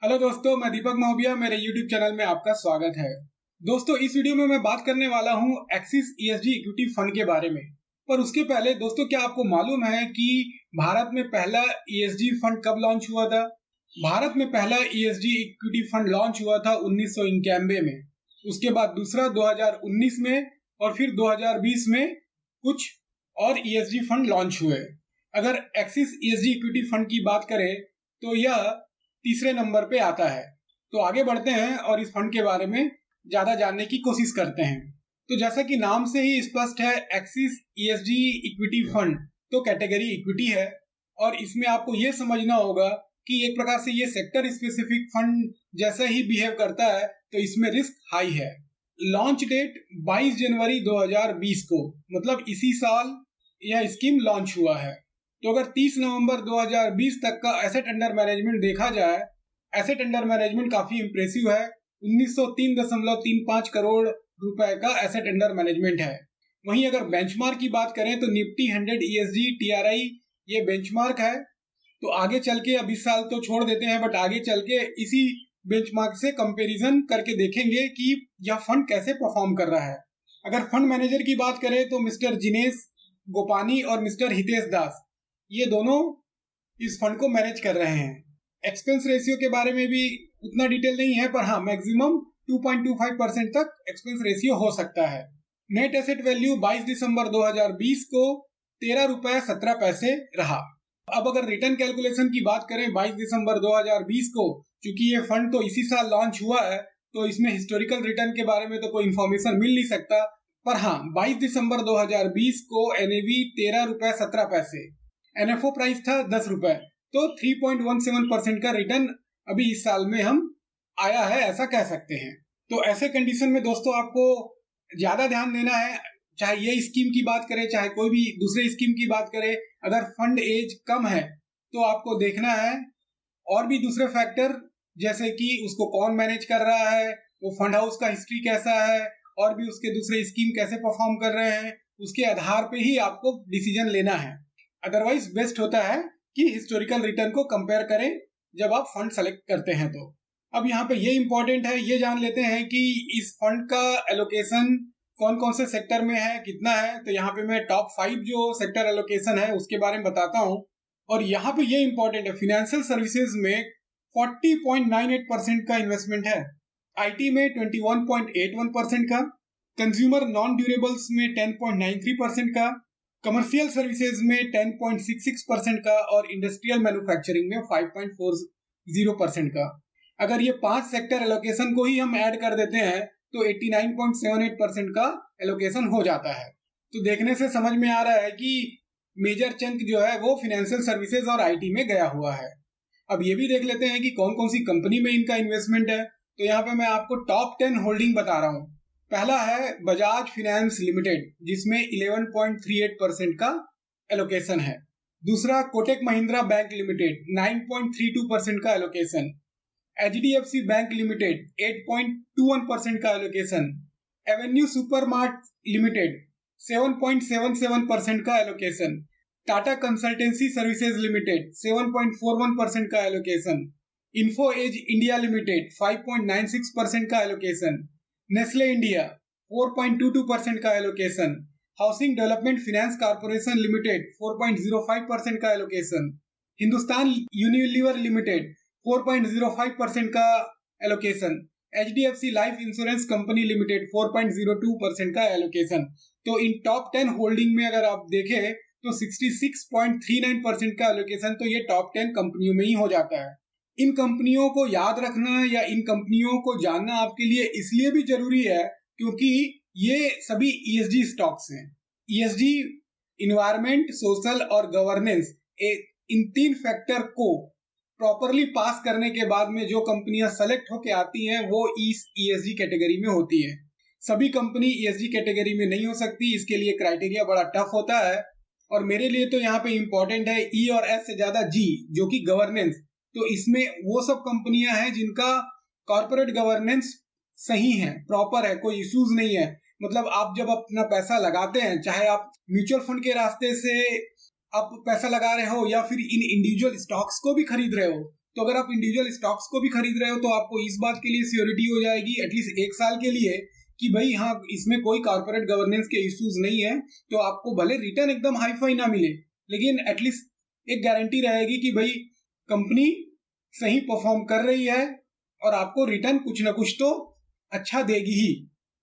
Hello दोस्तों, मैं दीपक महोबिया। मेरे YouTube चैनल में आपका स्वागत है। दोस्तों, इस वीडियो में मैं बात करने वाला हूं एक्सिस ESG इक्विटी फंड के बारे में। पर उसके पहले दोस्तों, क्या आपको मालूम है कि भारत में पहला ESG फंड कब लॉन्च हुआ था? भारत में पहला ESG इक्विटी फंड लॉन्च हुआ था 1991 में। उसके बाद दूसरा 2019 में और फिर 2020 में कुछ और ESG फंड लॉन्च हुए। अगर एक्सिस ESG इक्विटी फंड की बात करें तो यह तीसरे नंबर पे आता है। तो आगे बढ़ते हैं और इस फंड के बारे में ज्यादा जानने की कोशिश करते हैं। तो जैसा कि नाम से ही स्पष्ट है, एक्सिस ESG इक्विटी फंड तो कैटेगरी इक्विटी है और इसमें आपको ये समझना होगा कि एक प्रकार से ये सेक्टर स्पेसिफिक फंड जैसा ही बिहेव करता है, तो इसमें रिस्क हाई है। लॉन्च डेट 22 जनवरी 2020 को, मतलब इसी साल यह स्कीम लॉन्च हुआ है। तो अगर 30 नवंबर 2020 तक का एसेट अंडर मैनेजमेंट देखा जाए, एसेट अंडर मैनेजमेंट काफी इंप्रेसिव है। 1903.35 करोड़ रुपए का एसेट अंडर मैनेजमेंट है। वहीं अगर बेंचमार्क की बात करें तो निफ्टी 100 ESG TRI ये बेंचमार्क है। तो आगे चल के, अब इस साल तो छोड़ देते हैं, बट आगे चल के इसी बेंचमार्क से कंपैरिजन करके देखेंगे कि यह फंड कैसे परफॉर्म कर रहा है। अगर फंड मैनेजर की बात करें तो मिस्टर जिनेश गोपानी और मिस्टर हितेश दास, ये दोनों इस फंड को मैनेज कर रहे हैं। एक्सपेंस रेशियो के बारे में भी उतना डिटेल नहीं है, पर हाँ, मैक्सिमम 2.25% तक एक्सपेंस रेशियो हो सकता है। नेट एसेट वैल्यू 22 दिसंबर 2020 को 13 रुपए 17 पैसे रहा। अब अगर रिटर्न कैलकुलेशन की बात करें 22 दिसंबर 2020 को, क्योंकि ये फंड तो इसी साल लॉन्च हुआ है, तो इसमें हिस्टोरिकल रिटर्न के बारे में तो कोई इंफॉर्मेशन मिल नहीं सकता। पर हाँ, 22 दिसंबर 2020 को NAV 13 रुपए 17 पैसे, NFO प्राइस था 10 रुपए, तो 3.17% का रिटर्न अभी इस साल में हम आया है, ऐसा कह सकते हैं। तो ऐसे कंडीशन में दोस्तों आपको ज्यादा ध्यान देना है, चाहे ये स्कीम की बात करें चाहे कोई भी दूसरे स्कीम की बात करें। अगर फंड एज कम है तो आपको देखना है और भी दूसरे फैक्टर, जैसे कि उसको कौन मैनेज कर रहा है, वो फंड हाउस का हिस्ट्री कैसा है, और भी उसके दूसरे स्कीम कैसे परफॉर्म कर रहे हैं, उसके आधार पे ही आपको डिसीजन लेना है। अदरवाइज बेस्ट होता है कि हिस्टोरिकल रिटर्न को कंपेयर करें जब आप फंड सेलेक्ट करते हैं। तो अब यहाँ पे ये इंपॉर्टेंट है, ये जान लेते हैं कि इस फंड का एलोकेशन कौन कौन से सेक्टर में है, कितना है। तो यहाँ पे मैं टॉप 5 जो सेक्टर एलोकेशन है उसके बारे में बताता हूँ। और यहाँ पे ये इंपॉर्टेंट है, फाइनेंशियल सर्विसेज में 40.98% का इन्वेस्टमेंट है, IT में 21.81% का, कंज्यूमर नॉन ड्यूरेबल्स में 10.93% का, कमर्शियल सर्विसेज में 10.66% का और इंडस्ट्रियल मैन्युफैक्चरिंग में 5.40% का। अगर ये 5 सेक्टर एलोकेशन को ही हम ऐड कर देते हैं तो 89.78% का एलोकेशन हो जाता है। तो देखने से समझ में आ रहा है कि मेजर चंक जो है वो फाइनेंशियल सर्विसेज और IT में गया हुआ है। अब ये भी देख लेते हैं कि कौन कौन सी कंपनी में इनका इन्वेस्टमेंट है। तो यहाँ पे मैं आपको टॉप 10 होल्डिंग बता रहा हूँ। पहला है बजाज फाइनेंस लिमिटेड, जिसमें 11.38% का एलोकेशन है। दूसरा कोटक महिंद्रा बैंक लिमिटेड, 9.32% का एलोकेशन। HDFC बैंक लिमिटेड 8.21% का एलोकेशन। एवेन्यू सुपरमार्ट लिमिटेड 7.77% का allocation. Tata consultancy services limited 7.41% का allocation. Info Edge India limited 5.96% का एलोकेशन। नेस्ले इंडिया 4.22% का allocation. Housing development finance corporation limited 4.05% का एलोकेशन। हिंदुस्तान यूनिलीवर लिमिटेड 4.05% का allocation. HDFC life insurance company limited 4.02% का allocation. तो इन top 10 holding में अगर आप देखें तो 66.39% का एलोकेशन तो ये टॉप 10 कंपनियों में ही हो जाता है। इन कंपनियों को याद रखना या इन कंपनियों को जानना आपके लिए इसलिए भी जरूरी है क्योंकि ये सभी ESG स्टॉक्स हैं। ESG, इन्वायरमेंट, सोशल और गवर्नेंस, इन 3 फैक्टर को प्रॉपरली पास करने के बाद में जो कंपनियां सेलेक्ट होके आती हैं वो इस ESG कैटेगरी में होती है। सभी कंपनी ESG कैटेगरी में नहीं हो सकती, इसके लिए क्राइटेरिया बड़ा टफ होता है। और मेरे लिए तो यहाँ पे इंपॉर्टेंट है E और S से ज्यादा G, जो कि गवर्नेंस। तो इसमें वो सब कंपनियां हैं जिनका कॉर्पोरेट गवर्नेंस सही है, प्रॉपर है, कोई इश्यूज नहीं है। मतलब आप जब अपना पैसा लगाते हैं, चाहे आप म्यूचुअल फंड के रास्ते से आप पैसा लगा रहे हो या फिर इन इंडिविजुअल स्टॉक्स को भी खरीद रहे हो, तो अगर आप इंडिविजुअल स्टॉक्स को भी खरीद रहे हो तो आपको इस बात के लिए श्योरिटी हो जाएगी एटलीस्ट 1 साल के लिए कि भाई हाँ, इसमें कोई कॉर्पोरेट गवर्नेंस के इश्यूज नहीं है। तो आपको भले रिटर्न एकदम हाई फाई ना मिले, लेकिन एटलीस्ट एक गारंटी रहेगी कि भाई कंपनी सही परफॉर्म कर रही है और आपको रिटर्न कुछ ना कुछ तो अच्छा देगी ही।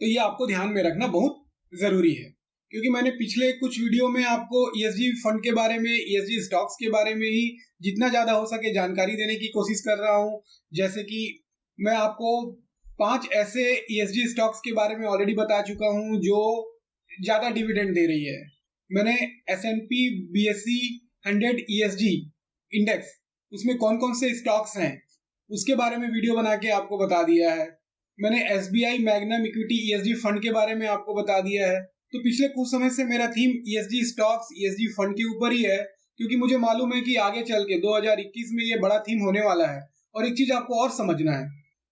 तो ये आपको ध्यान में रखना बहुत जरूरी है, क्योंकि मैंने पिछले कुछ वीडियो में आपको ईएसजी फंड के बारे में, ईएसजी स्टॉक्स के बारे में ही जितना ज्यादा हो सके जानकारी देने की कोशिश कर रहा हूँ। जैसे कि मैं आपको 5 ऐसे ईएसजी स्टॉक्स के बारे में ऑलरेडी बता चुका हूँ जो ज्यादा डिविडेंड दे रही है। मैंने S&P BSE 100 ESG इंडेक्स, उसमें कौन कौन से स्टॉक्स हैं उसके बारे में वीडियो बना के आपको बता दिया है। मैंने SBI magnum equity ESG fund के बारे में आपको बता दिया है। तो पिछले कुछ समय से मेरा theme ESG stocks, ESG fund के ऊपर ही है, क्योंकि मुझे मालूम है कि आगे चल के 2021 में ये बड़ा थीम होने वाला है। और एक चीज आपको और समझना है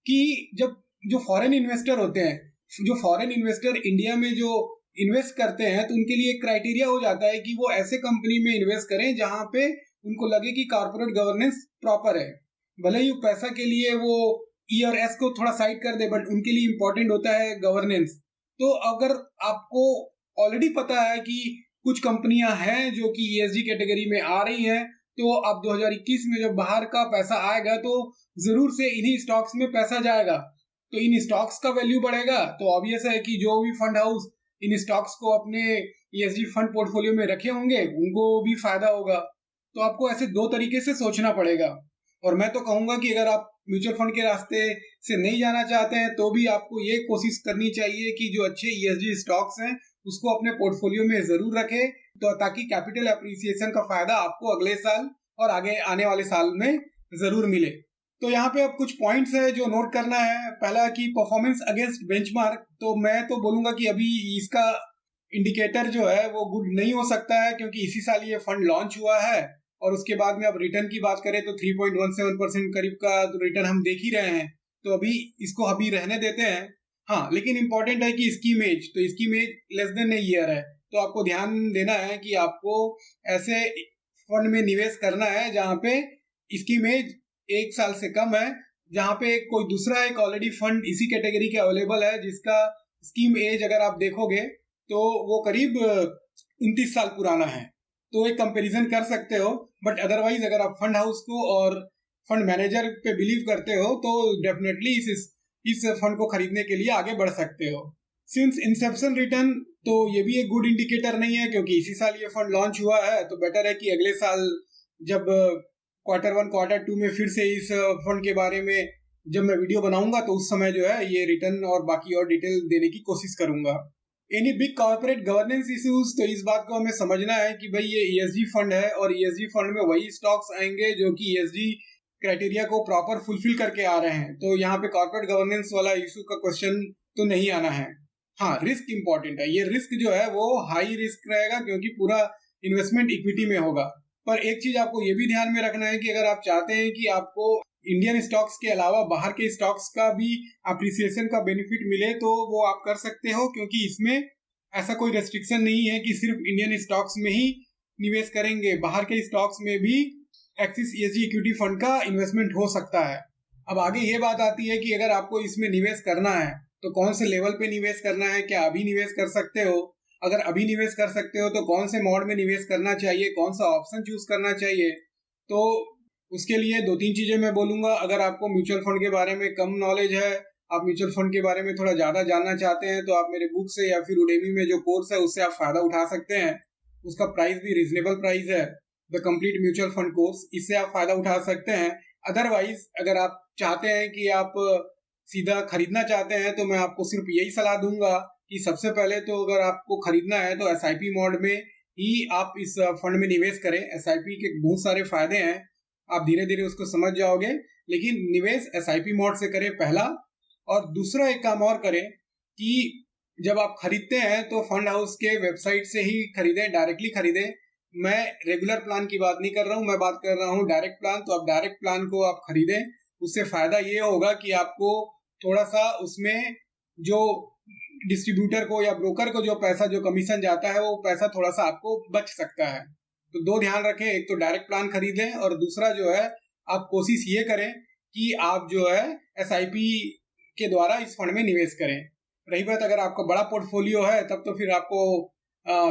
कि जब जो फॉरेन इन्वेस्टर होते हैं, जो फॉरेन इन्वेस्टर इंडिया में जो इन्वेस्ट करते हैं, तो उनके लिए एक क्राइटेरिया हो जाता है कि वो ऐसे कंपनी में इन्वेस्ट करें जहां पे उनको लगे कि कॉर्पोरेट गवर्नेंस प्रॉपर है। भले ही पैसा के लिए वो ई और एस को थोड़ा साइड कर दे, बट उनके लिए इंपॉर्टेंट होता है गवर्नेंस। तो अगर आपको ऑलरेडी पता है कि कुछ कंपनियां हैं जो कि ईएसजी कैटेगरी में आ रही हैं, तो अब 2021 में जब बाहर का पैसा आएगा तो जरूर से इन्हीं स्टॉक्स में पैसा जाएगा, तो इन स्टॉक्स का वैल्यू बढ़ेगा। तो ऑब्वियस है कि जो भी फंड हाउस इन स्टॉक्स को अपने ईएसजी फंड पोर्टफोलियो में रखे होंगे उनको भी फायदा होगा। तो आपको ऐसे 2 तरीके से सोचना पड़ेगा। और मैं तो कहूंगा कि अगर आप म्यूचुअल फंड के रास्ते से नहीं जाना चाहते हैं तो भी आपको ये कोशिश करनी चाहिए कि जो अच्छे ईएसजी स्टॉक्स हैं उसको अपने पोर्टफोलियो में जरूर रखें, तो ताकि कैपिटल एप्रिसिएशन का फायदा आपको अगले साल और आगे आने वाले साल में जरूर मिले। तो यहाँ पे अब कुछ पॉइंट्स है जो नोट करना है। पहला कि परफॉर्मेंस अगेंस्ट बेंचमार्क, तो मैं तो बोलूंगा कि अभी इसका इंडिकेटर जो है वो गुड नहीं हो सकता है, क्योंकि इसी साल ये फंड लॉन्च हुआ है और उसके बाद में अब रिटर्न की बात करें तो 3.17% करीब का रिटर्न हम देख ही रहे हैं। तो अभी इसको अभी रहने देते हैं। हाँ, लेकिन इंपॉर्टेंट है कि इसकी इमेज, तो इसकी image less than a year है, तो आपको ध्यान देना है कि आपको ऐसे फंड में निवेश करना है जहां पे इसकी इमेज 1 साल से कम है, जहां पे कोई दूसरा एक ऑलरेडी फंड इसी कैटेगरी के अवेलेबल है जिसका स्कीम एज अगर आप देखोगे तो वो करीब 29 साल पुराना है। तो एक कंपैरिजन कर सकते हो, बट अदरवाइज अगर आप फंड हाउस को और फंड मैनेजर पे बिलीव करते हो तो डेफिनेटली इस फंड को खरीदने के लिए आगे बढ़ सकते हो। सिंस इंसेप्शन रिटर्न, तो ये भी एक गुड इंडिकेटर नहीं है, क्योंकि इसी साल ये फंड लॉन्च हुआ है, तो बेटर है कि अगले साल जब Q1 Q2 में फिर से इस फंड के बारे में जब मैं वीडियो बनाऊंगा तो उस समय जो है ये रिटर्न और बाकी और डिटेल देने की कोशिश करूंगा। Any big corporate governance issues, तो इस बात को हमें समझना है कि भाई ये ईएसजी फंड है और ईएसजी फंड में वही स्टॉक्स आएंगे जो कि ईएसजी क्राइटेरिया को प्रॉपर फुलफिल करके आ रहे हैं। तो यहाँ पे कॉर्पोरेट गवर्नेंस वाला इशू का क्वेश्चन तो नहीं आना है। हाँ, रिस्क इंपॉर्टेंट है, ये रिस्क जो है वो हाई रिस्क रहेगा क्योंकि पूरा इन्वेस्टमेंट इक्विटी में होगा। पर एक चीज आपको ये भी ध्यान में रखना है कि अगर आप चाहते हैं कि आपको इंडियन स्टॉक्स के अलावा बाहर के स्टॉक्स का भी अप्रिसिएशन का बेनिफिट मिले तो वो आप कर सकते हो, क्योंकि इसमें ऐसा कोई रेस्ट्रिक्शन नहीं है कि सिर्फ इंडियन स्टॉक्स में ही निवेश करेंगे, बाहर के स्टॉक्स में भी एक्सिस ईएसजी इक्विटी फंड का इन्वेस्टमेंट हो सकता है। अब आगे ये बात आती है कि अगर आपको इसमें निवेश करना है तो कौन से लेवल पे निवेश करना है, क्या अभी निवेश कर सकते हो? अगर अभी निवेश कर सकते हो तो कौन से मोड में निवेश करना चाहिए, कौन सा ऑप्शन चूज करना चाहिए? तो उसके लिए 2-3 चीजें मैं बोलूंगा। अगर आपको म्यूचुअल फंड के बारे में कम नॉलेज है, आप म्यूचुअल फंड के बारे में थोड़ा ज्यादा जानना चाहते हैं, तो आप मेरे बुक से या फिर उडेमी में जो कोर्स है उससे आप फायदा उठा सकते हैं। उसका प्राइस भी रीजनेबल प्राइस है, the complete mutual fund course, इससे आप फायदा उठा सकते हैं। अदरवाइज अगर आप चाहते हैं कि आप सीधा खरीदना चाहते हैं तो मैं आपको सिर्फ यही सलाह दूंगा कि सबसे पहले तो अगर आपको खरीदना है तो एसआईपी मोड में ही आप इस फंड में निवेश करें। एसआईपी के बहुत सारे फायदे हैं, आप धीरे धीरे उसको समझ जाओगे, लेकिन निवेश एसआईपी मोड से करें पहला। और दूसरा एक काम और करें कि जब आप खरीदते हैं तो फंड हाउस के वेबसाइट से ही खरीदें, डायरेक्टली खरीदें। मैं रेगुलर प्लान की बात नहीं कर रहा हूं, मैं बात कर रहा हूं डायरेक्ट प्लान। तो आप डायरेक्ट प्लान को आप खरीदें, उससे फायदा ये होगा कि आपको थोड़ा सा उसमें जो डिस्ट्रीब्यूटर को या ब्रोकर को जो पैसा, जो कमीशन जाता है, वो पैसा थोड़ा सा आपको बच सकता है। तो 2 ध्यान रखें, एक तो डायरेक्ट प्लान खरीदें और दूसरा जो है आप कोशिश ये करें कि आप जो है एसआईपी के द्वारा इस फंड में निवेश करें। रही बात अगर आपका बड़ा पोर्टफोलियो है तब तो फिर आपको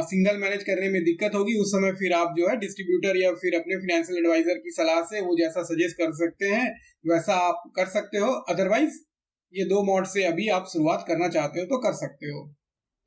सिंगल मैनेज करने में दिक्कत होगी। उस समय फिर आप जो है डिस्ट्रीब्यूटर या फिर अपने फाइनेंशियल एडवाइजर की सलाह से वो जैसा सजेस्ट कर सकते हैं वैसा आप कर सकते हो। अदरवाइज ये 2 मोड से अभी आप शुरुआत करना चाहते हो तो कर सकते हो।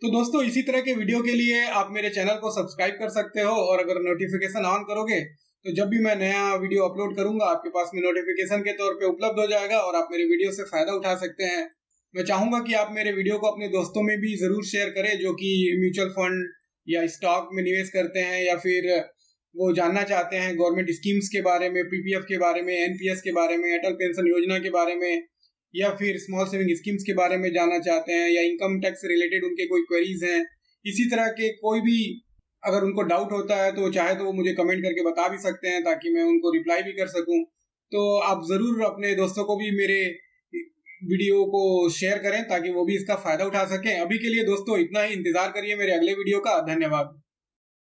तो दोस्तों इसी तरह के वीडियो के लिए आप मेरे चैनल को सब्सक्राइब कर सकते हो और अगर नोटिफिकेशन ऑन करोगे तो जब भी मैं नया वीडियो अपलोड करूंगा आपके पास में नोटिफिकेशन के तौर पे उपलब्ध हो जाएगा और आप मेरे वीडियो से फायदा उठा सकते हैं। मैं चाहूंगा कि आप मेरे वीडियो को अपने दोस्तों में भी जरूर शेयर करें जो कि म्यूचुअल फंड या स्टॉक में निवेश करते हैं या फिर वो जानना चाहते हैं गवर्नमेंट स्कीम्स के बारे में, पीपीएफ के बारे में, एनपीएस के बारे में, अटल पेंशन योजना के बारे में या फिर स्मॉल सेविंग स्कीम्स के बारे में जानना चाहते हैं या इनकम टैक्स रिलेटेड उनके कोई क्वेरीज हैं। इसी तरह के कोई भी अगर उनको डाउट होता है तो चाहे तो वो मुझे कमेंट करके बता भी सकते हैं ताकि मैं उनको रिप्लाई भी कर सकूं। तो आप जरूर अपने दोस्तों को भी मेरे वीडियो को शेयर करें ताकि वो भी इसका फायदा उठा सकें। अभी के लिए दोस्तों इतना ही, इंतजार करिए मेरे अगले वीडियो का। धन्यवाद।